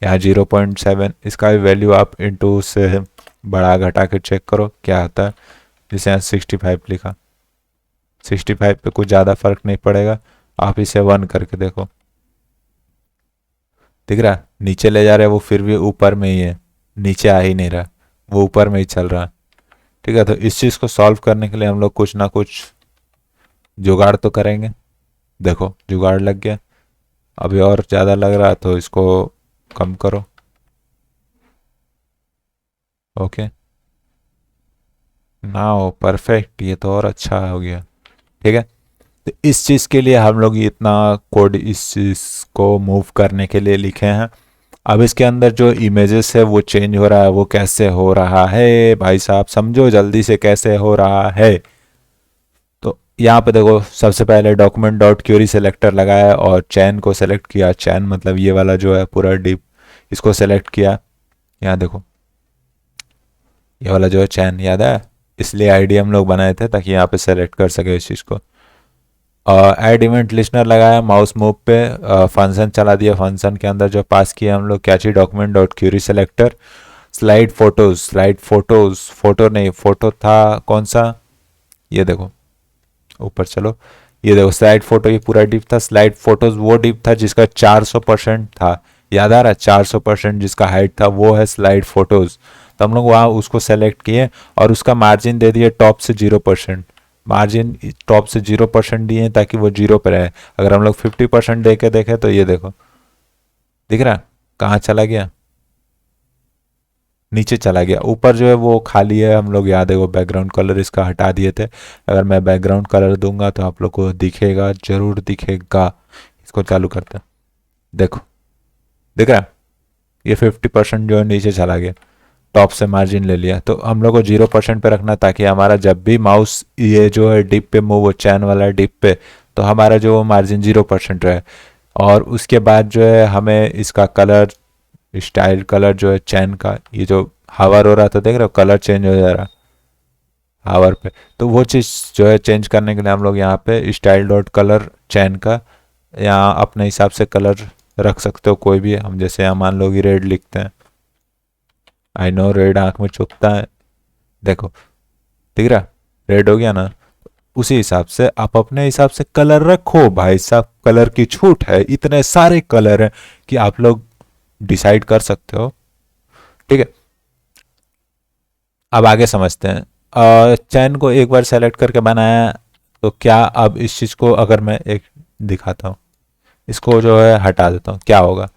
यहाँ 0.7, इसका भी वैल्यू आप इंटू से बढ़ा घटा के चेक करो क्या आता है। जैसे यहाँ 65 लिखा, 65 पे कुछ ज़्यादा फर्क नहीं पड़ेगा, आप इसे 1 करके देखो, दिख रहा है नीचे ले जा रहा है वो, फिर भी ऊपर में ही है, नीचे आ ही नहीं रहा, वो ऊपर में ही चल रहा है। ठीक है, तो इस चीज़ को सॉल्व करने के लिए हम लोग कुछ ना कुछ जुगाड़ तो करेंगे। देखो जुगाड़ लग गया, अभी और ज़्यादा लग रहा है तो इसको कम करो। ओके, ना हो परफेक्ट, ये तो और अच्छा हो गया। ठीक है। तो इस चीज़ के लिए हम लोग इतना कोड इस चीज़ को मूव करने के लिए लिखे हैं। अब इसके अंदर जो इमेजेस है वो चेंज हो रहा है, वो कैसे हो रहा है भाई साहब, समझो जल्दी से कैसे हो रहा है। तो यहाँ पे देखो, सबसे पहले डॉक्यूमेंट डॉट क्यूरी सेलेक्टर लगाया और चैन को सेलेक्ट किया। चैन मतलब ये वाला जो है पूरा डीप, इसको सेलेक्ट किया। यहाँ देखो ये वाला जो है चैन, याद है, इसलिए आईडी हम लोग बनाए थे ताकि यहाँ पे सेलेक्ट कर सके इस चीज़ को। ऐड इवेंट लिस्नर लगाया, माउस मूव पे फंक्शन चला दिया। फंक्शन के अंदर जो पास किया हम लोग कैची document dot query selector. Slide photos, slide photos, photo नहीं, फोटो था कौन सा, ये देखो ऊपर चलो, ये देखो स्लाइड फोटो, ये पूरा डिप था। स्लाइड फोटोज वो डिप था जिसका 400% था, याद आ रहा है, 400% जिसका हाइट था वो है स्लाइड फोटोज। तो हम लोग वहाँ उसको सेलेक्ट किए और उसका मार्जिन दे दिए टॉप से 0%। मार्जिन टॉप से 0% दिए ताकि वो 0 पर रहे। अगर हम लोग 50% दे के देखें तो ये देखो, दिख रहा कहाँ चला गया, नीचे चला गया। ऊपर जो है वो खाली है, हम लोग याद है वो बैकग्राउंड कलर इसका हटा दिए थे। अगर मैं बैकग्राउंड कलर दूंगा तो आप लोग को दिखेगा, जरूर दिखेगा। इसको चालू करते हैं, देखो दिख रहा है, ये 50% जो है नीचे चला गया, टॉप से मार्जिन ले लिया। तो हम लोग को 0% पे रखना ताकि हमारा जब भी माउस ये जो है डिप पे मूव हो, चैन वाला डिप पे, तो हमारा जो मार्जिन 0% रहे। और उसके बाद जो है हमें इसका कलर, स्टाइल कलर जो है चैन का, ये जो हावर हो रहा था देख रहे हो, कलर चेंज हो जा रहा हावर पे, तो वो चीज़ जो है चेंज करने के लिए हम लोग यहाँ पे स्टाइल डॉट कलर चैन का, यहाँ अपने हिसाब से कलर रख सकते हो कोई भी। हम जैसे यहाँ मान लो कि रेड लिखते हैं, आई नो रेड आंख में चुभता है, देखो दिख रहा, रेड हो गया ना। उसी हिसाब से आप अपने हिसाब से कलर रखो भाई साहब, कलर की छूट है, इतने सारे कलर हैं कि आप लोग डिसाइड कर सकते हो। ठीक है, अब आगे समझते हैं। चैन को एक बार सेलेक्ट करके बनाया तो क्या, अब इस चीज़ को अगर मैं एक दिखाता हूँ, इसको जो है हटा देता हूँ, क्या होगा,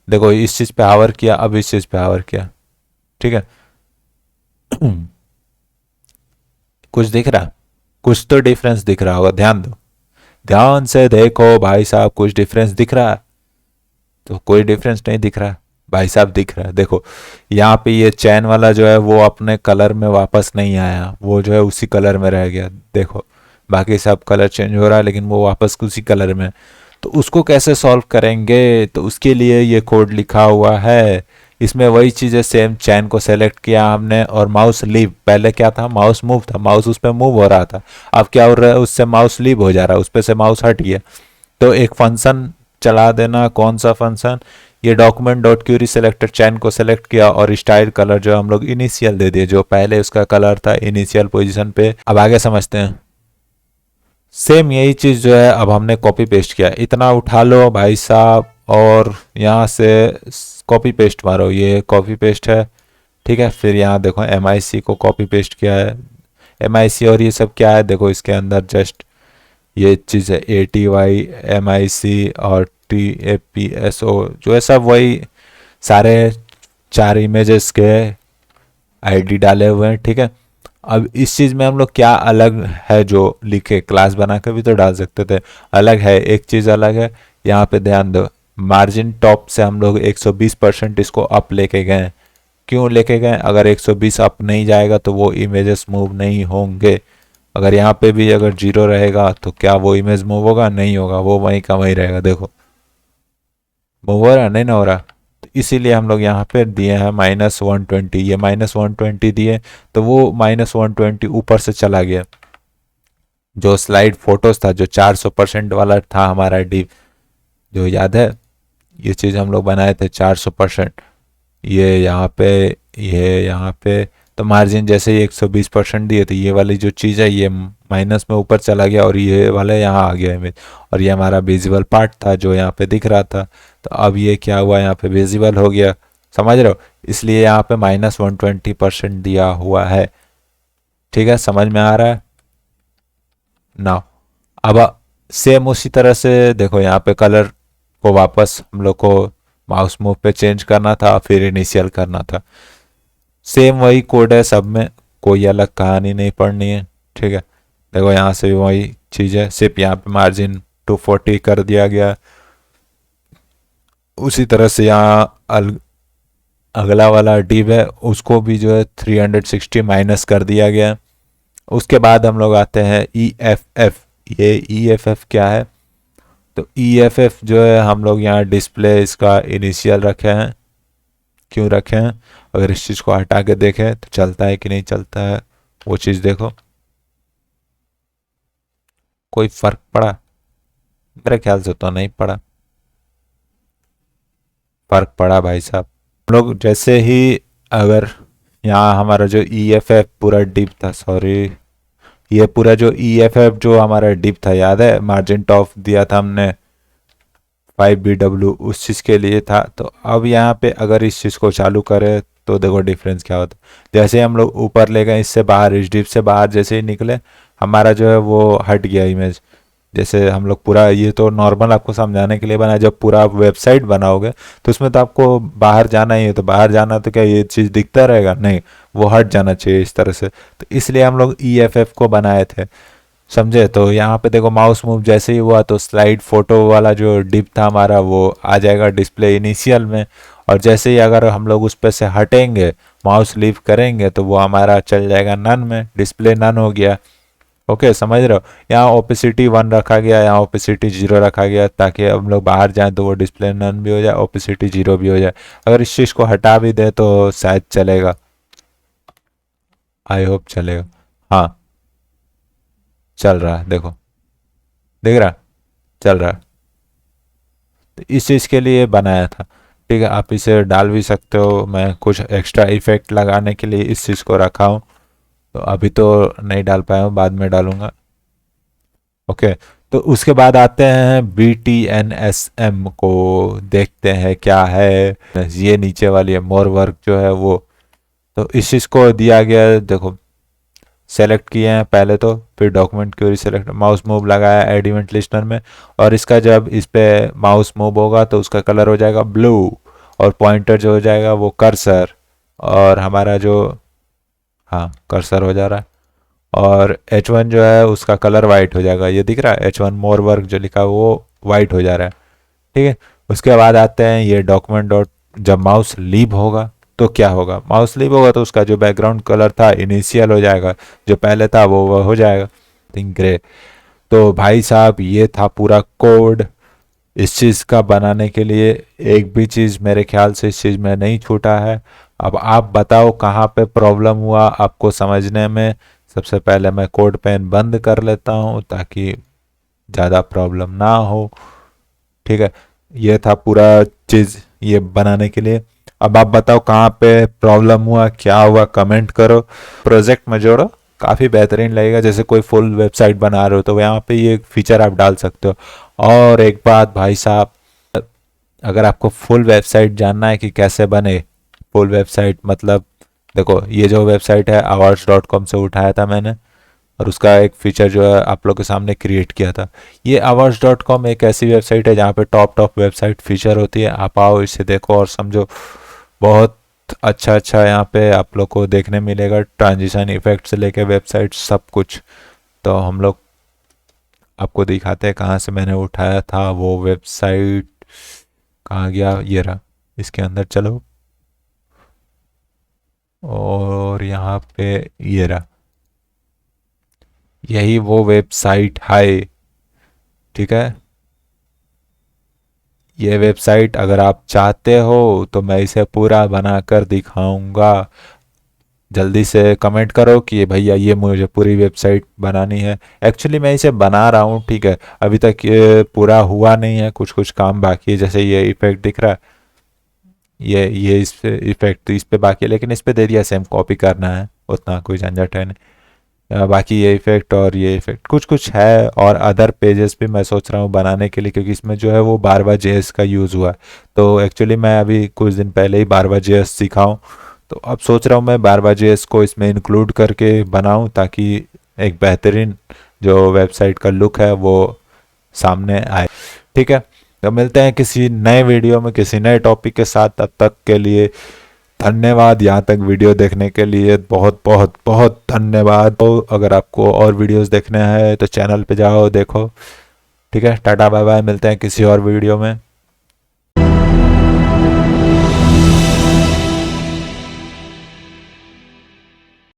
देखो इस चीज़ पे हावर किया, अब इस चीज़ पे हावर किया, ठीक है। कुछ दिख रहा, कुछ तो डिफरेंस दिख रहा होगा, ध्यान दो, ध्यान से देखो भाई साहब, कुछ डिफरेंस दिख रहा है? तो कोई डिफरेंस नहीं दिख रहा भाई साहब, दिख रहा है देखो, यहाँ पे ये चैन वाला जो है वो अपने कलर में वापस नहीं आया, वो जो है उसी कलर में रह गया, देखो बाकी सब कलर चेंज हो रहा है लेकिन वो वापस उसी कलर में। तो उसको कैसे सॉल्व करेंगे, तो उसके लिए ये कोड लिखा हुआ है। इसमें वही चीज़ है सेम, चैन को सेलेक्ट किया हमने और माउस लीव, पहले क्या था माउस मूव था, माउस उस पर मूव हो रहा था, अब क्या हो रहा है उससे माउस लीव हो जा रहा है, उस पर से माउस हट गया। तो एक फंक्शन चला देना, कौन सा फंक्शन, ये डॉक्यूमेंट डॉट क्यूरी सेलेक्टर, चैन को सेलेक्ट किया और स्टाइल कलर जो हम लोग इनिशियल दे दिए, जो पहले उसका कलर था इनिशियल पोजीशन पे। अब आगे समझते हैं, सेम यही चीज़ जो है अब हमने कॉपी पेस्ट किया, इतना उठा लो भाई साहब और यहाँ से कॉपी पेस्ट मारो, ये कॉपी पेस्ट है, ठीक है। फिर यहाँ देखो MIC को कॉपी पेस्ट किया है, MIC और ये सब क्या है, देखो इसके अंदर जस्ट ये चीज़ है ATY MIC और TAPSO जो है सब वही सारे 4 इमेजेस के आईडी डाले हुए हैं, ठीक है। अब इस चीज़ में हम लोग क्या अलग है जो लिखे, क्लास बना के भी तो डाल सकते थे, अलग है एक चीज़ अलग है, यहाँ पे ध्यान दो, मार्जिन टॉप से हम लोग 120% इसको अप लेके गए। क्यों लेके गए, अगर 120 अप नहीं जाएगा तो वो इमेजेस मूव नहीं होंगे। अगर यहाँ पे भी अगर 0 रहेगा तो क्या वो इमेज मूव होगा, नहीं होगा, वो वहीं का वहीं रहेगा, देखो मूव हो रहा नहीं ना हो रहा। तो इसीलिए हम लोग यहाँ पे दिए हैं -120, ये -120 दिए तो वो -120 ऊपर से चला गया। जो स्लाइड फोटोज था, जो 400% वाला था हमारा डीप, जो याद है ये चीज़ हम लोग बनाए थे 400%, ये यहाँ पे, ये यहाँ पे, तो मार्जिन जैसे ही 120% दिए तो ये वाली जो चीज़ है ये माइनस में ऊपर चला गया और ये वाला यहाँ आ गया इमेज, और ये हमारा विजिबल पार्ट था जो यहाँ पे दिख रहा था, तो अब ये क्या हुआ, यहाँ पे विजिबल हो गया, समझ रहे हो, इसलिए यहाँ पे -120% दिया हुआ है। ठीक है, समझ में आ रहा है ना। अब सेम उसी तरह से देखो, यहाँ पे कलर को वापस हम लोग को माउस मूव पे चेंज करना था, फिर इनिशियल करना था, सेम वही कोड है सब में, कोई अलग कहानी नहीं पढ़नी है, ठीक है। देखो यहाँ से भी वही चीज़ है, सिर्फ यहाँ पे मार्जिन 240 कर दिया गया। उसी तरह से यहाँ अगला वाला डिव है उसको भी जो है 360 माइनस कर दिया गया। उसके बाद हम लोग आते हैं ई एफ एफ। ये ई एफ एफ क्या है? तो ई एफ एफ जो है हम लोग यहाँ डिस्प्ले इसका इनिशियल रखे हैं। क्यों रखे हैं? अगर इस चीज़ को हटा के देखें तो चलता है कि नहीं चलता है, वो चीज़ देखो। कोई फर्क पड़ा? मेरे ख्याल से तो नहीं पड़ा। फर्क पड़ा भाई साहब। हम लोग जैसे ही अगर यहाँ हमारा जो ई एफ एफ पूरा डिप था, सॉरी, ये पूरा जो ई एफ एफ जो हमारा डिप था, याद है मार्जिन टॉप दिया था हमने 5BW, उस चीज़ के लिए था। तो अब यहाँ पे अगर इस चीज़ को चालू करें तो देखो डिफरेंस क्या होता है। जैसे हम लोग ऊपर ले गए इससे बाहर, इस डिप से बाहर जैसे ही निकले हमारा जो है वो हट गया इमेज। जैसे हम लोग पूरा, ये तो नॉर्मल आपको समझाने के लिए बना, जब पूरा आप वेबसाइट बनाओगे तो उसमें तो आपको बाहर जाना ही है। तो बाहर जाना तो क्या ये चीज़ दिखता रहेगा? नहीं, वो हट जाना चाहिए इस तरह से। तो इसलिए हम लोग ई एफ एफ को बनाए थे, समझे? तो यहाँ पे देखो माउस मूव जैसे ही हुआ तो स्लाइड फोटो वाला जो डिप था हमारा वो आ जाएगा डिस्प्ले इनिशियल में। और जैसे ही अगर हम लोग उस पर से हटेंगे, माउस लीव करेंगे, तो वो हमारा चल जाएगा नन में, डिस्प्ले नन हो गया। ओके, समझ रहे हो? यहाँ ओपेसिटी 1 रखा गया, यहाँ ओपेसिटी 0 रखा गया, ताकि हम लोग बाहर जाएं तो वो डिस्प्ले नन भी हो जाए, ओपेसिटी 0 भी हो जाए। अगर इस चीज़ को हटा भी दे तो शायद चलेगा, आई होप चलेगा। हाँ, चल रहा है, देखो, दिख रहा है? चल रहा है। तो इस चीज़ के लिए बनाया था। ठीक है, आप इसे डाल भी सकते हो। मैं कुछ एक्स्ट्रा इफेक्ट लगाने के लिए इस चीज़ को रखा हूँ, तो अभी तो नहीं डाल पाया हूँ, बाद में डालूंगा। ओके, तो उसके बाद आते हैं BTNSM को, देखते हैं क्या है। ये नीचे वाली है मोर वर्क जो है वो। तो इस चीज़ को दिया गया है, देखो सेलेक्ट किए हैं पहले, तो फिर document query select, mouse move लगाया एड इवेंट लिस्टनर में, और इसका जब इस पे माउस मूव होगा तो उसका कलर हो जाएगा ब्लू, और पॉइंटर जो हो जाएगा वो कर्सर, और हमारा जो, हाँ कर्सर हो जा रहा है, और H1 जो है उसका कलर वाइट हो जाएगा। ये दिख रहा है H1 मोर वर्क जो लिखा है वो वाइट हो जा रहा है। ठीक है, उसके बाद आते हैं ये डॉक्यूमेंट डॉट, जब माउस लीव होगा तो क्या होगा? माउस लीव होगा तो उसका जो बैकग्राउंड कलर था इनिशियल हो जाएगा, जो पहले था वो हो जाएगा थिंक ग्रे। तो भाई साहब ये था पूरा कोड इस चीज़ का बनाने के लिए। एक भी चीज़ मेरे ख्याल से इस चीज़ में नहीं छूटा है। अब आप बताओ कहाँ पे प्रॉब्लम हुआ आपको समझने में। सबसे पहले मैं कोड पेन बंद कर लेता हूँ ताकि ज़्यादा प्रॉब्लम ना हो। ठीक है, ये था पूरा चीज़ ये बनाने के लिए। अब आप बताओ कहाँ पे प्रॉब्लम हुआ, क्या हुआ, कमेंट करो, प्रोजेक्ट में जोड़ो, काफ़ी बेहतरीन लगेगा। जैसे कोई फुल वेबसाइट बना रहे हो तो यहाँ पे ये फीचर आप डाल सकते हो। और एक बात भाई साहब, अगर आपको फुल वेबसाइट जानना है कि कैसे बने फुल वेबसाइट, मतलब देखो ये जो वेबसाइट है awards.com से उठाया था मैंने, और उसका एक फीचर जो है आप लोग के सामने क्रिएट किया था। ये awards.com एक ऐसी वेबसाइट है जहाँ पे टॉप वेबसाइट फीचर होती है। आप आओ, इसे देखो और समझो। बहुत अच्छा अच्छा यहाँ पे आप लोग को देखने मिलेगा, ट्रांजिशन इफेक्ट से लेके वेबसाइट सब कुछ। तो हम लोग आपको दिखाते हैं कहाँ से मैंने उठाया था वो वेबसाइट। कहाँ गया? ये रहा, इसके अंदर चलो, और यहाँ पे ये रहा, यही वो वेबसाइट है। ठीक है, ये वेबसाइट अगर आप चाहते हो तो मैं इसे पूरा बनाकर दिखाऊंगा। जल्दी से कमेंट करो कि भैया ये मुझे पूरी वेबसाइट बनानी है। एक्चुअली मैं इसे बना रहा हूँ, ठीक है, अभी तक ये पूरा हुआ नहीं है, कुछ कुछ काम बाकी है। जैसे ये इफेक्ट दिख रहा है, ये इस पे इफेक्ट तो इस पे बाकी है, लेकिन इस पे दे दिया, सेम कॉपी करना है, उतना कोई झंझट है नहीं। बाकी ये इफेक्ट और ये इफेक्ट कुछ कुछ है, और अदर पेजेस भी मैं सोच रहा हूँ बनाने के लिए, क्योंकि इसमें जो है वो बारवा जेएस का यूज़ हुआ है। तो एक्चुअली मैं अभी कुछ दिन पहले ही बारवा जेएस सीखा हूँ, तो अब सोच रहा हूँ मैं बारवा जेएस को इसमें इंक्लूड करके बनाऊँ, ताकि एक बेहतरीन जो वेबसाइट का लुक है वो सामने आए। ठीक है, तो मिलते हैं किसी नए वीडियो में किसी नए टॉपिक के साथ। तब तक के लिए धन्यवाद यहाँ तक वीडियो देखने के लिए, बहुत बहुत बहुत धन्यवाद। तो अगर आपको और वीडियोस देखने हैं तो चैनल पे जाओ देखो। ठीक है, टाटा बाय बाय, मिलते हैं किसी और वीडियो में।